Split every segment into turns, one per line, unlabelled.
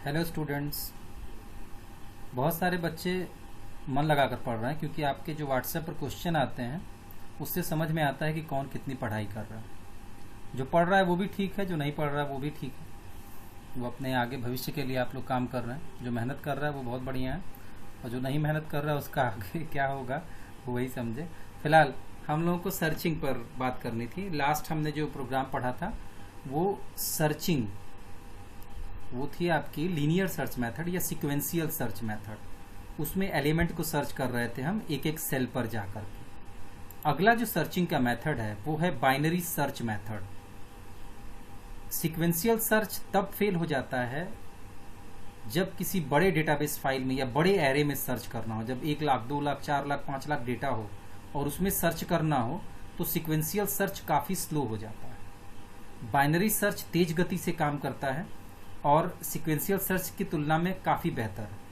Hello students. बहुत सारे बच्चे मन लगाकर पढ़ रहे हैं क्योंकि आपके जो व्हाट्सएप पर क्वेश्चन आते हैं उससे समझ में आता है कि कौन कितनी पढ़ाई कर रहा है। जो पढ़ रहा है वो भी ठीक है, जो नहीं पढ़ रहा है वो भी ठीक है। वो अपने आगे भविष्य के लिए आप लोग काम कर रहे हैं। जो मेहनत कर रहा है वो बहुत बढ़िया है, और जो नहीं मेहनत कर रहा है उसका आगे क्या होगा वो वही समझे। फिलहाल हम लोगों को सर्चिंग पर बात करनी थी। लास्ट हमने जो प्रोग्राम पढ़ा था वो सर्चिंग, वो थी आपकी लीनियर सर्च मेथड या सीक्वेंशियल सर्च मेथड। उसमें एलिमेंट को सर्च कर रहे थे हम एक एक सेल पर जाकर के। अगला जो सर्चिंग का मेथड है वो है binary search method. Sequential search तब फेल हो जाता है जब किसी बड़े डेटाबेस फाइल में या बड़े एरे में सर्च करना हो, जब 1 लाख 2 लाख 4 लाख 5 लाख डेटा हो और उसमें सर्च करना हो तो सीक्वेंशियल सर्च काफी स्लो हो जाता है। बाइनरी सर्च तेज गति से काम करता है और सीक्वेंशियल सर्च की तुलना में काफी बेहतर है।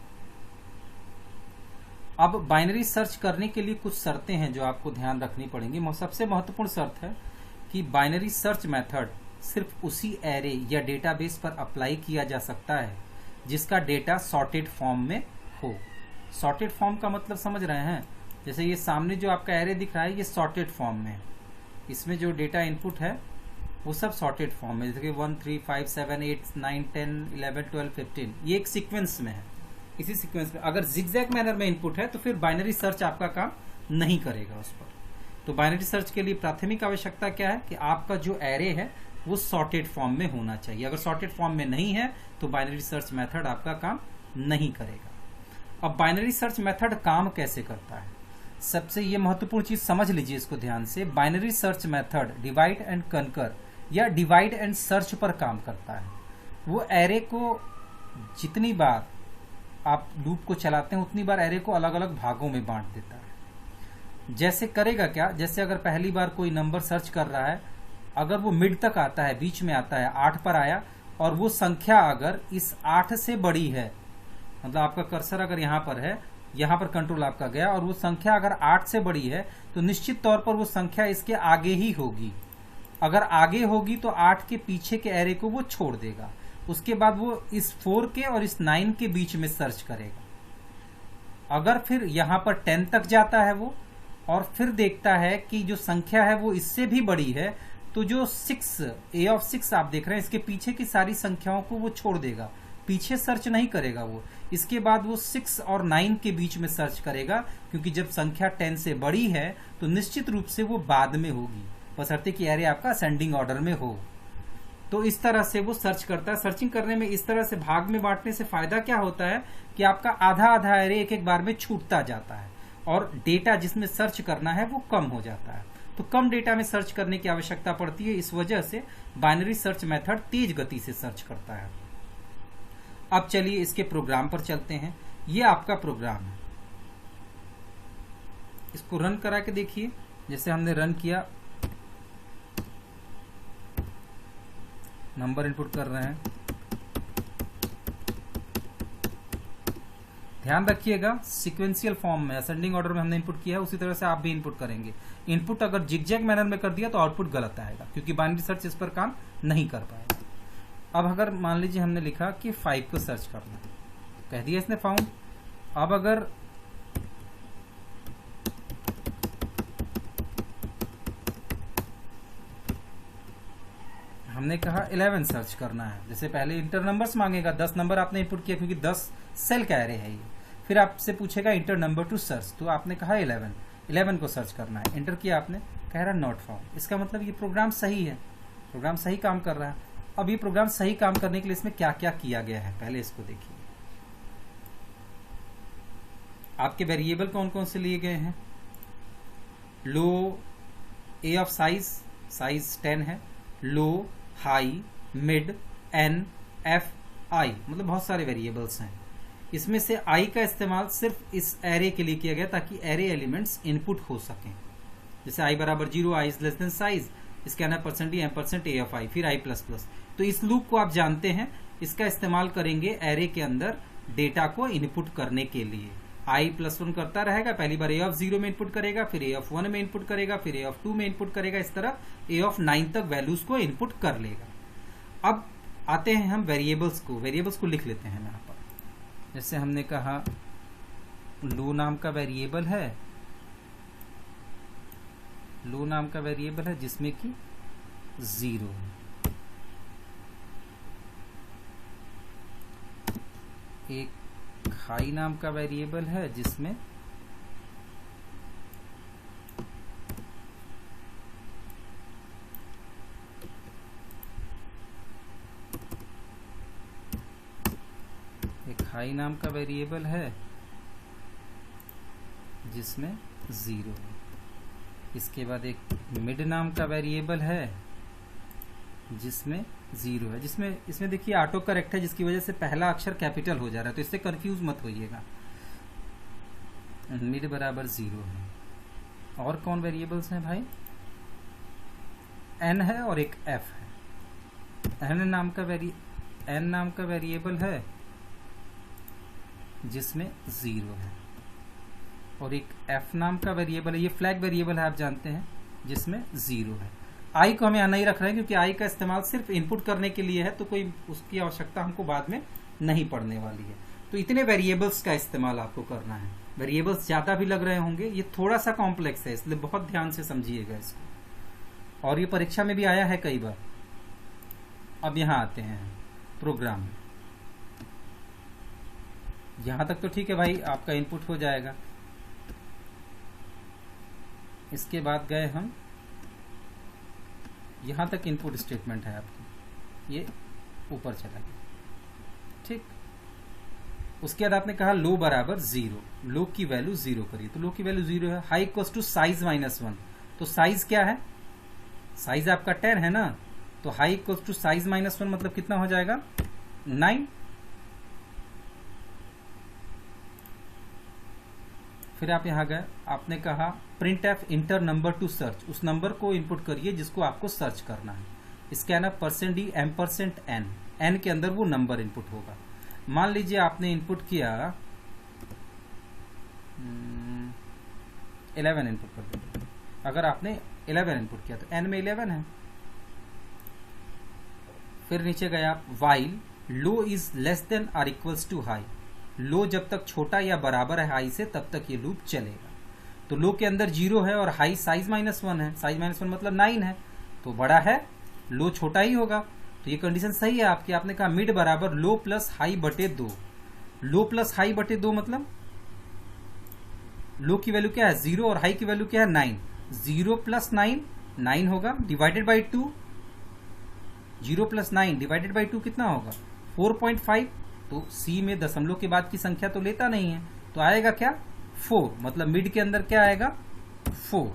अब बाइनरी सर्च करने के लिए कुछ शर्तें हैं जो आपको ध्यान रखनी पड़ेंगी। सबसे महत्वपूर्ण शर्त है कि बाइनरी सर्च मेथड सिर्फ उसी एरे या डेटाबेस पर अप्लाई किया जा सकता है जिसका डेटा सॉर्टेड फॉर्म में हो। सॉर्टेड फॉर्म का मतलब समझ रहे हैं? जैसे ये सामने जो आपका एरे दिख रहा है ये सॉर्टेड फॉर्म में है। इसमें जो डेटा इनपुट है वो सब सॉर्टेड फॉर्म में, जैसे कि 1 3 5 7 8 9 10 11 12 15 ये एक सीक्वेंस में है। इसी सीक्वेंस में अगर जिगजैग मैनर में इनपुट है तो फिर बाइनरी सर्च आपका काम नहीं करेगा उस पर। तो बाइनरी सर्च के लिए प्राथमिक आवश्यकता क्या है कि आपका जो एरे है वो सॉर्टेड फॉर्म में होना चाहिए। अगर सॉर्टेड फॉर्म में नहीं है तो बाइनरी सर्च मेथड आपका काम नहीं करेगा। अब बाइनरी सर्च मेथड काम कैसे करता है, सबसे ये महत्वपूर्ण चीज समझ लीजिए इसको ध्यान से। Binary search method divide and conquer या डिवाइड एंड सर्च पर काम करता है। वो एरे को जितनी बार आप लूप को चलाते हैं उतनी बार एरे को अलग अलग भागों में बांट देता है। जैसे करेगा क्या, जैसे अगर पहली बार कोई नंबर सर्च कर रहा है, अगर वो मिड तक आता है, बीच में आता है, 8 पर आया और वो संख्या अगर इस 8 से बड़ी है, मतलब आपका कर्सर अगर यहां पर है, यहां पर कंट्रोल आपका गया और वो संख्या अगर 8 से बड़ी है तो निश्चित तौर पर वो संख्या इसके आगे ही होगी। अगर आगे होगी तो 8 के पीछे के एरे को वो छोड़ देगा। उसके बाद वो इस 4 के और इस 9 के बीच में सर्च करेगा। अगर फिर यहां पर 10 तक जाता है वो और फिर देखता है कि जो संख्या है वो इससे भी बड़ी है, तो जो 6 ए ऑफ 6 आप देख रहे हैं इसके पीछे की सारी संख्याओं को वो छोड़ देगा, पीछे सर्च नहीं करेगा वो। इसके बाद वो 6 और 9 के बीच में सर्च करेगा, क्योंकि जब संख्या 10 से बड़ी है तो निश्चित रूप से वो बाद में होगी, बशर्ते कि एरे आपका असेंडिंग ऑर्डर में हो। तो इस तरह से वो सर्च करता है। सर्चिंग करने में इस तरह से भाग में बांटने से फायदा क्या होता है कि आपका आधा आधा एरे एक एक बार में छूटता जाता है और डेटा जिसमें सर्च करना है वो कम हो जाता है। तो कम डेटा में सर्च करने की आवश्यकता पड़ती है, इस वजह से बाइनरी सर्च मेथड तेज गति से सर्च करता है। अब चलिए इसके प्रोग्राम पर चलते हैं। ये आपका प्रोग्राम है, इसको रन करा के देखिए। जैसे हमने रन किया, नंबर इनपुट कर रहे हैं। ध्यान रखिएगा सीक्वेंशियल फॉर्म में, असेंडिंग ऑर्डर में हमने इनपुट किया है, उसी तरह से आप भी इनपुट करेंगे। इनपुट अगर जिगजैग मैनर में कर दिया तो आउटपुट गलत आएगा, क्योंकि बाइनरी सर्च इस पर काम नहीं कर पाएगा। अब अगर मान लीजिए हमने लिखा कि 5 को सर्च करना, कह दिया इसने फाउंड। अब अगर हमने कहा 11 सर्च करना है, जैसे पहले इंटर नंबर्स मांगेगा, 10 नंबर आपने इनपुट किया क्योंकि 10 सेल का एरे है ये। फिर आपसे पूछेगा इंटर नंबर टू सर्च, तो आपने कहा 11 को सर्च करना है, इंटर किया आपने, कह रहा नॉट फाउंड। इसका मतलब ये प्रोग्राम सही है, प्रोग्राम सही काम कर रहा है। अब ये प्रोग्राम सही काम करने के लिए इसमें क्या क्या किया गया है पहले इसको देखिए। आपके वेरिएबल कौन कौन से लिए गए हैं? लो, ए ऑफ साइज 10 है, लो, हाई, मिड, एन, एफ, आई, मतलब बहुत सारे वेरिएबल्स हैं। इसमें से आई का इस्तेमाल सिर्फ इस एरे के लिए किया गया ताकि एरे एलिमेंट्स इनपुट हो सकें। जैसे आई बराबर 0, I is less than size, इसका ना %d एम्परसेंट ए ऑफ आई, फिर आई प्लस प्लस। तो इस लूप को आप जानते हैं, इसका इस्तेमाल करेंगे एरे के अंदर डेटा को इनपुट करने के लिए। आई +1 करता रहेगा, पहली बार ए ऑफ 0 में इनपुट करेगा, फिर ए ऑफ 1 में इनपुट करेगा, फिर ए ऑफ 2 में इनपुट करेगा, इस तरह ए ऑफ 9 तक वैल्यूज को इनपुट कर लेगा। अब आते हैं हम वेरिएबल्स को लिख लेते हैं यहाँ पर। जैसे हमने कहा लो नाम का वेरिएबल है जिसमें कि 0 है। एक हाई नाम का वेरिएबल है जिसमें जिसमें 0 है। इसके बाद एक मिड नाम का वेरिएबल है जिसमें 0 है। इसमें देखिए ऑटो करेक्ट है, जिसकी वजह से पहला अक्षर कैपिटल हो जा रहा है, तो इससे कंफ्यूज मत होइएगा। मिड बराबर 0 है। और कौन वेरिएबल्स हैं भाई? n है और एक f है। n नाम का वेरिएबल है जिसमें 0 है, और एक f नाम का वेरिएबल है, ये फ्लैग वेरिएबल है आप जानते हैं, जिसमें 0 है। i को हमें यहाँ नहीं रख रहे हैं क्योंकि i का इस्तेमाल सिर्फ इनपुट करने के लिए है, तो कोई उसकी आवश्यकता हमको बाद में नहीं पड़ने वाली है। तो इतने वेरिएबल्स का इस्तेमाल आपको करना है। वेरिएबल्स ज्यादा भी लग रहे होंगे, ये थोड़ा सा कॉम्प्लेक्स है, इसलिए बहुत ध्यान से समझिएगा इसको, और ये परीक्षा में भी आया है कई बार। अब यहाँ आते हैं प्रोग्राम में। यहां तक तो ठीक है भाई, आपका इनपुट हो जाएगा। इसके बाद गए हम, यहां तक इनपुट स्टेटमेंट है आपकी, ये ऊपर चला गया, ठीक। उसके बाद आपने कहा लो बराबर 0, लो की वैल्यू 0 करिए, तो लो की वैल्यू 0 है। हाई इक्वल्स टू साइज -1, तो साइज क्या है? साइज आपका 10 है ना, तो हाई इक्वल्स टू साइज -1 मतलब कितना हो जाएगा? 9। फिर आप यहां गए, आपने कहा print F inter number two search, उस नंबर को इनपुट करिए जिसको आपको सर्च करना है। Scan up %d %n, n के अंदर वो नंबर इनपुट होगा। मान लीजिए आपने इनपुट किया 11 इनपुट कर दिया। अगर आपने 11 इनपुट किया तो n में 11 है। फिर नीचे गए आप, while low is less than or equals to high, low जब तक छोटा या बराबर है हाई से तब तक ये लूप चलेगा। तो लो के अंदर 0 है और हाई साइज -1 है, साइज -1 मतलब 9 है, तो बड़ा है, लो छोटा ही होगा। तो ये कंडीशन सही है आपकी। आपने कहा मिड बराबर लो प्लस हाई बटे 2, लो प्लस हाई बटे 2 मतलब लो की वैल्यू क्या है? 0 और हाई की वैल्यू क्या है? 9। 0 प्लस 9 9 होगा, divided by 2। 0 plus 9 divided by 2 कितना होगा? 4.5। तो सी में दशमलव के बाद की संख्या तो लेता नहीं है, तो आएगा क्या? 4। मतलब मिड के अंदर क्या आएगा? 4।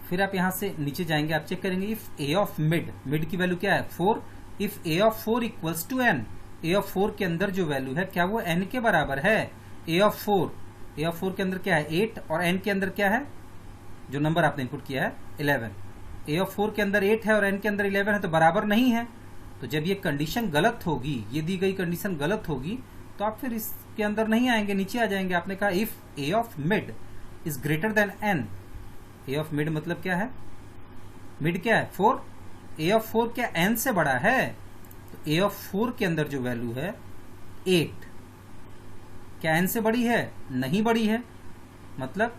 फिर आप यहां से नीचे जाएंगे, आप चेक करेंगे if A of mid, mid की वैल्यू क्या है? 4। If A of 4 equals to N, A of 4 के अंदर जो वैल्यू है क्या वो एन के बराबर है? ए ऑफ 4 के अंदर क्या है? 8, और एन के अंदर क्या है? जो नंबर आपने इनपुट किया है 11। ए ऑफ 4 के अंदर 8 है और एन के अंदर 11 है, तो बराबर नहीं है। तो जब ये कंडीशन गलत होगी, ये दी गई कंडीशन गलत होगी, तो आप फिर इसके अंदर नहीं आएंगे, नीचे आ जाएंगे। आपने कहा if A of mid is greater than N, A of mid मतलब क्या है? मिड क्या है? 4। ए ऑफ 4 क्या एन से बड़ा है? तो ए ऑफ 4 के अंदर जो वैल्यू है 8, क्या एन से बड़ी है? नहीं बड़ी है, मतलब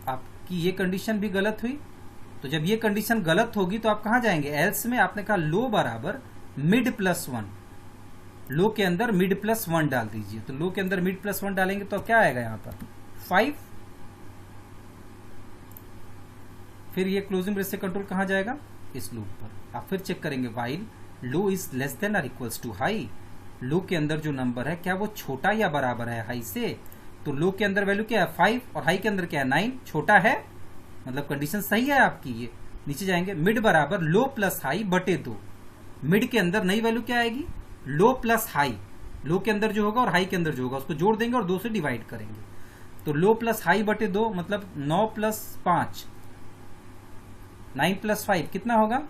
आपकी ये कंडीशन भी गलत हुई। तो जब ये कंडीशन गलत होगी तो आप कहां जाएंगे? एल्स में। आपने कहा लो बराबर मिड प्लस 1, लो के अंदर मिड प्लस 1 डाल दीजिए। तो लो के अंदर मिड प्लस 1 डालेंगे तो क्या आएगा यहां पर? 5। फिर ये क्लोजिंग ब्रेस से कंट्रोल कहां जाएगा? इस लूप पर। आप फिर चेक करेंगे while low is less than or equals to high, low के अंदर जो नंबर है क्या वो छोटा या बराबर है हाई से? तो लो के अंदर वैल्यू क्या है? 5, और हाई के अंदर क्या है? 9। छोटा है, मतलब कंडीशन सही है आपकी। ये नीचे जाएंगे, मिड बराबर लो प्लस हाई बटे 2। मिड के अंदर नई वैल्यू क्या आएगी? लो प्लस हाई, लो के अंदर जो होगा और हाई के अंदर जो होगा उसको जोड़ देंगे और 2 से डिवाइड करेंगे। तो लो प्लस हाई बटे 2 मतलब 9 प्लस 5, 9 प्लस 5 कितना होगा?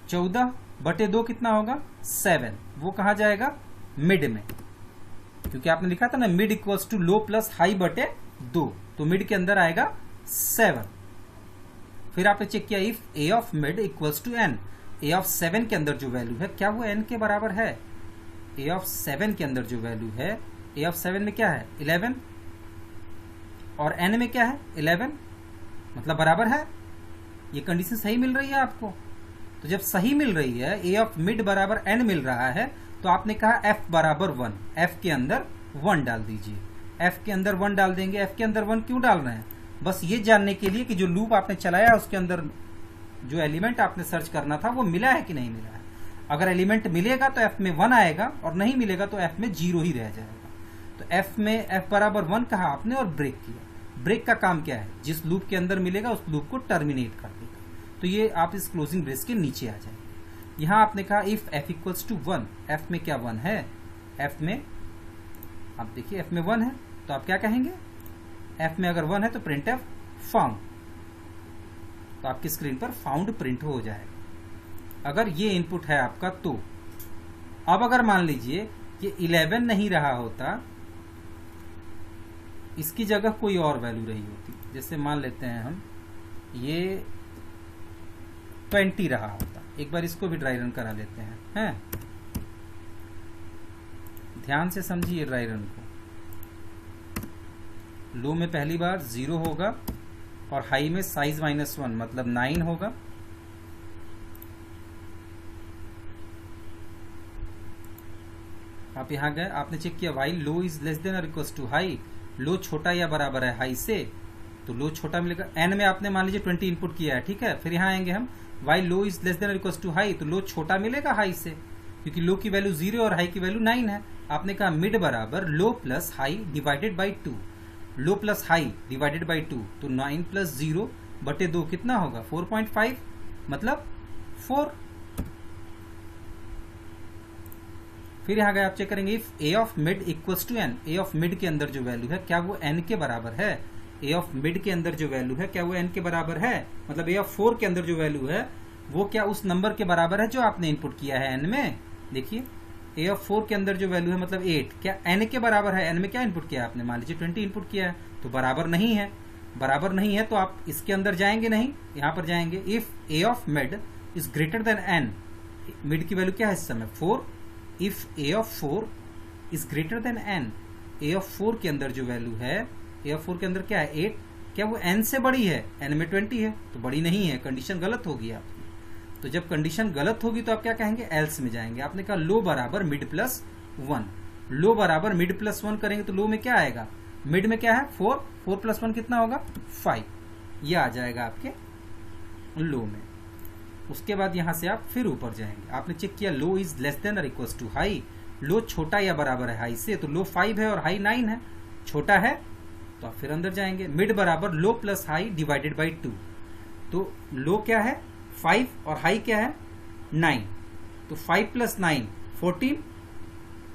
14 बटे 2 कितना होगा? 7। वो कहा जाएगा? मिड में, क्योंकि आपने लिखा था ना mid equals to low plus high बटे 2, तो मिड के अंदर आएगा 7। फिर आपने चेक किया if A of mid equals to N, A of 7 के अंदर जो वैल्यू है क्या वो n के बराबर है? ए ऑफ 7 के अंदर जो वैल्यू है, ए ऑफ 7 में क्या है 11 और n में क्या है 11, मतलब बराबर है। ये कंडीशन सही मिल रही है आपको। तो जब सही मिल रही है, ए ऑफ मिड बराबर n मिल रहा है, तो आपने कहा f बराबर 1, f के अंदर 1 डाल दीजिए। f के अंदर 1 डाल देंगे। f के अंदर 1 क्यों डाल रहे हैं? बस ये जानने के लिए कि जो लूप आपने चलाया उसके अंदर जो एलिमेंट आपने सर्च करना था वो मिला है कि नहीं मिला है। अगर एलिमेंट मिलेगा तो f में 1 आएगा और नहीं मिलेगा तो f में 0 ही रह जाएगा। तो f में f बराबर 1 कहा आपने और ब्रेक किया। ब्रेक का काम क्या है? जिस लूप के अंदर मिलेगा उस लूप को टर्मिनेट कर देगा। तो ये आप इस क्लोजिंग ब्रेस के नीचे आ जाएंगे। यहां आपने कहा if f equals to 1, f में क्या 1 है? f में आप देखिए f में 1 है, तो आप क्या कहेंगे? f में अगर 1 है तो प्रिंट f फाउंड, तो आपकी स्क्रीन पर फाउंड प्रिंट हो जाएगा। अगर ये इनपुट है आपका तो अब अगर मान लीजिए ये 11 नहीं रहा होता, इसकी जगह कोई और वैल्यू रही होती, जैसे मान लेते हैं हम ये 20 रहा होता। एक बार इसको भी ड्राई रन करा लेते हैं, ध्यान से समझिए ड्राई रन को। लो में पहली बार 0 होगा और हाई में साइज -1 मतलब 9 होगा। आप यहां गए, आपने चेक किया while low is less then और इक्वल्स टू हाई, लो छोटा या बराबर है हाई से, तो लो छोटा मिलेगा। एन में आपने मान लीजिए 20 इनपुट किया है, ठीक है। फिर यहां आएंगे हम while low is less then और इक्वल्स टू हाई, तो लो छोटा मिलेगा हाई से, क्योंकि लो की वैल्यू 0 और हाई की वैल्यू 9 है। आपने कहा मिड बराबर low plus high divided by 2, low plus high divided by 2, तो 9 प्लस 0 बटे 2 कितना होगा 4.5 मतलब 4। फिर यहां गए आप चेक करेंगे if A of mid equals to N, A of mid के अंदर जो वैल्यू है क्या वो एन के बराबर है? ए ऑफ मिड के अंदर जो वैल्यू है क्या वो एन के बराबर है? मतलब ए ऑफ 4 के अंदर जो वैल्यू है वो क्या उस नंबर के बराबर है जो आपने इनपुट किया है एन में? देखिए ए ऑफ 4 के अंदर जो वैल्यू है मतलब 8 क्या एन के बराबर है? एन में क्या इनपुट किया है आपने? मान लीजिए 20 इनपुट किया है, तो बराबर नहीं है। बराबर नहीं है तो आप इसके अंदर जाएंगे नहीं, यहां पर जाएंगे। If A of mid is greater than N, mid की वैल्यू क्या है इस समय 4, if A of 4 is greater than N, A of 4 के अंदर जो वैल्यू है, ए ऑफ 4 के अंदर क्या है 8, क्या वो एन से बड़ी है? एन में 20 है तो बड़ी नहीं है, कंडीशन गलत होगी आपकी। तो जब कंडीशन गलत होगी तो आप क्या कहेंगे? एल्स में जाएंगे। आपने कहा लो बराबर मिड प्लस 1, लो बराबर मिड प्लस 1 करेंगे तो लो में क्या आएगा? मिड में क्या है 4, 4 प्लस 1 कितना होगा 5, ये आ जाएगा आपके लो में। उसके बाद यहां से आप फिर ऊपर जाएंगे। आपने चेक किया लो इज लेस देन और इक्वल्स टू हाई, लो छोटा या बराबर है हाई से, तो लो 5 है और हाई 9 है, छोटा है तो आप फिर अंदर जाएंगे। मिड बराबर low plus high divided by 2, तो लो क्या है 5 और हाई क्या है 9, तो 5 प्लस 9 14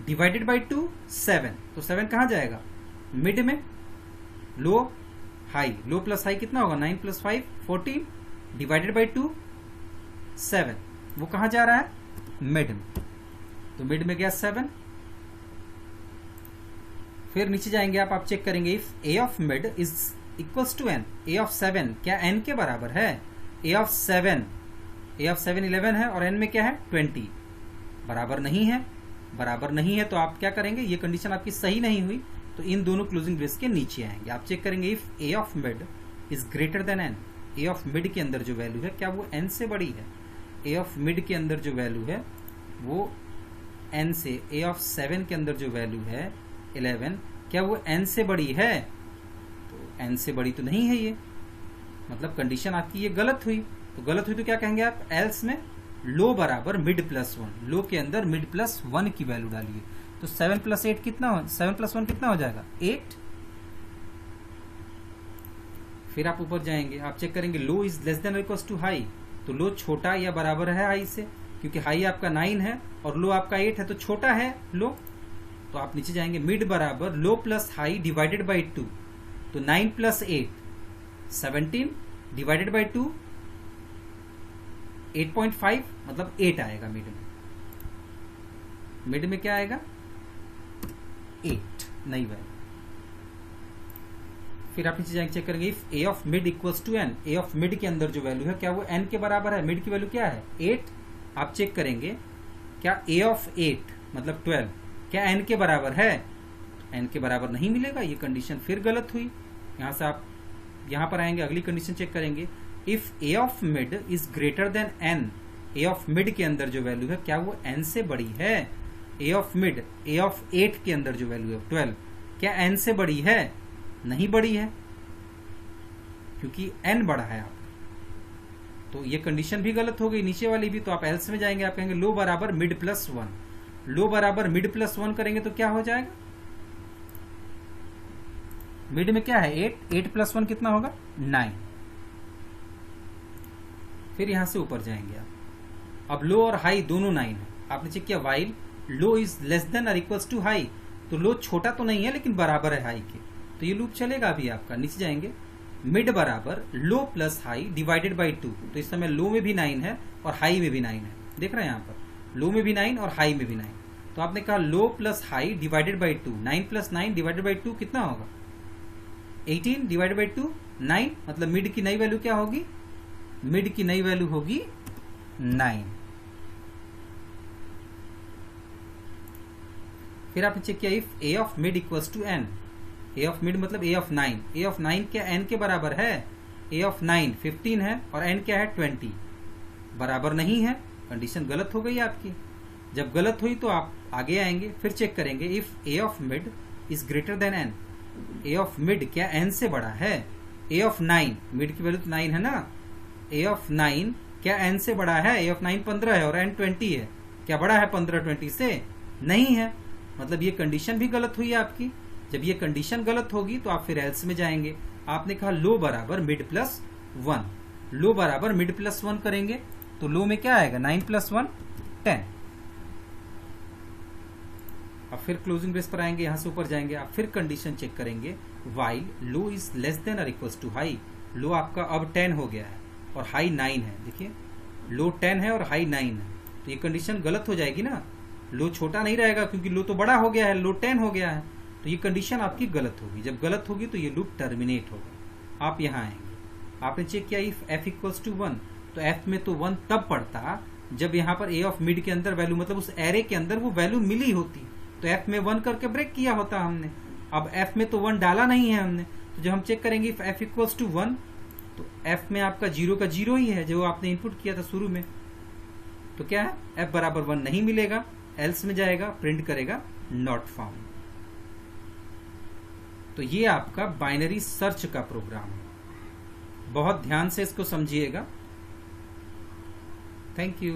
डिवाइडेड बाई 2 7, तो 7 कहां जाएगा? मिड में। लो हाई, लो प्लस हाई कितना होगा 9 प्लस 5 14 डिवाइडेड बाई 2 7, वो कहां जा रहा है? मिड में। तो मिड में गया 7। फिर नीचे जाएंगे आप चेक करेंगे if A of mid is equals to N, A of 7 क्या एन के बराबर है? ए ऑफ 7 11 है और एन में क्या है 20, बराबर नहीं है। बराबर नहीं है तो आप क्या करेंगे? ये कंडीशन आपकी सही नहीं हुई, तो इन दोनों क्लोजिंग ब्रेस के नीचे आएंगे। आप चेक करेंगे if A of mid is greater than N, A of mid के अंदर जो वैल्यू है क्या वो एन से बड़ी है? ए ऑफ मिड के अंदर जो वैल्यू है वो एन से, ए ऑफ 7 के अंदर जो वैल्यू है 11 क्या वो एन से बड़ी है? तो एन से बड़ी तो नहीं है ये, मतलब कंडीशन आपकी ये गलत हुई। तो गलत हुई तो क्या कहेंगे आप? एल्स में लो बराबर मिड प्लस 1, लो के अंदर मिड प्लस 1 की वैल्यू डालिए, तो 7 प्लस 8 कितना हो, 7 प्लस 1 कितना हो जाएगा 8। फिर आप ऊपर जाएंगे, आप चेक करेंगे लो इज लेस देन और इक्वल्स टू हाई, तो लो छोटा या बराबर है हाई से, क्योंकि हाई आपका 9 है और लो आपका 8 है तो छोटा है लो। तो आप नीचे जाएंगे मिड बराबर low plus high divided by 2, तो 9 प्लस 8 17 डिवाइडेड बाई 2 8.5 मतलब 8 आएगा मिड में। मिड में क्या आएगा 8 नई वैल्यू। फिर आप नीचे जाएंगे चेक करेंगे if A of mid equals to N, A of mid के अंदर जो वैल्यू है क्या वो एन के बराबर है? मिड की वैल्यू क्या है 8, आप चेक करेंगे क्या a ऑफ 8 मतलब 12 क्या n के बराबर है, n के बराबर नहीं मिलेगा, ये कंडीशन फिर गलत हुई। यहां से आप यहां पर आएंगे, अगली कंडीशन चेक करेंगे, if a of mid is greater then n, a of mid के अंदर जो वैल्यू है क्या वो n से बड़ी है, a of mid a of 8 के अंदर जो वैल्यू है 12 क्या n से बड़ी है, नहीं बड़ी है क्योंकि n बड़ा है आपका, तो ये कंडीशन भी गलत हो गई, नीचे वाली भी। तो आप एल्स में जाएंगे, आप कहेंगे लो बराबर मिड प्लस 1, लो बराबर मिड प्लस 1 करेंगे तो क्या हो जाएगा, मिड में क्या है 8, 8 प्लस 1 कितना होगा 9। फिर यहां से ऊपर जाएंगे आप, अब लो और हाई दोनों 9 है, आपने चेक किया while low is less then और इक्वल्स टू हाई, तो लो छोटा तो नहीं है लेकिन बराबर है हाई के, तो ये लूप चलेगा अभी आपका। नीचे जाएंगे, मिड बराबर low plus high divided by 2, तो इस समय लो में भी 9 है और हाई में भी 9 है, देख रहे हैं यहाँ पर लो में भी 9 और हाई में भी 9, तो आपने कहा low plus high divided by 2, 9 plus 9 divided by 2 कितना होगा 18 डिवाइडेड बाई 2 9, मतलब मिड की नई वैल्यू क्या होगी, मिड की नई वैल्यू होगी 9। फिर आपने चेक किया if a of mid equals to n, a of mid मतलब a ऑफ 9, a ऑफ 9 क्या n के बराबर है, a ऑफ 9 15 है और n क्या है 20, बराबर नहीं है, कंडीशन गलत हो गई आपकी। जब गलत हुई तो आप आगे आएंगे, फिर चेक करेंगे if a of mid is greater then n, a of mid क्या n से बड़ा है, a ऑफ 9 मिड की वैल्यू तो 9 है ना, a ऑफ 9 क्या n से बड़ा है, a ऑफ 9 15 है और n 20 है, क्या बड़ा है 15 20 से, नहीं है, मतलब ये कंडीशन भी गलत हुई आपकी। जब ये कंडीशन गलत होगी तो आप फिर एल्स में जाएंगे, आपने कहा लो बराबर मिड प्लस 1, लो बराबर मिड प्लस 1 करेंगे तो लो में क्या आएगा 9 प्लस 1 10। अब फिर क्लोजिंग ब्रेस पर आएंगे, यहां से ऊपर जाएंगे, आप फिर कंडीशन चेक करेंगे while low is less then और इक्वल्स टू हाई, लो आपका अब 10 हो गया है और हाई 9 है, देखिए लो 10 है और हाई 9 है, तो ये कंडीशन गलत हो जाएगी ना, लो छोटा नहीं रहेगा क्योंकि लो तो बड़ा हो गया है, लो 10 हो गया है, तो ये कंडीशन आपकी गलत होगी। जब गलत होगी तो ये लूप टर्मिनेट होगा। आप यहां आएंगे, आपने चेक किया इफ f इक्वल्स टू 1, तो f में तो 1 तब पड़ता जब यहां पर a ऑफ मिड के अंदर वैल्यू मतलब उस एरे के अंदर वो वैल्यू मिली होती, तो f में 1 करके ब्रेक किया होता हमने, अब f में तो 1 डाला नहीं है हमने, तो जब हम चेक करेंगे इफ f इक्वल्स टू 1 तो f में आपका 0 का 0 ही है जो आपने इनपुट किया था शुरू में, तो क्या है f बराबर 1 नहीं मिलेगा, एल्स में जाएगा, प्रिंट करेगा नॉट फाउंड। तो ये आपका बाइनरी सर्च का प्रोग्राम है, बहुत ध्यान से इसको समझिएगा। Thank you.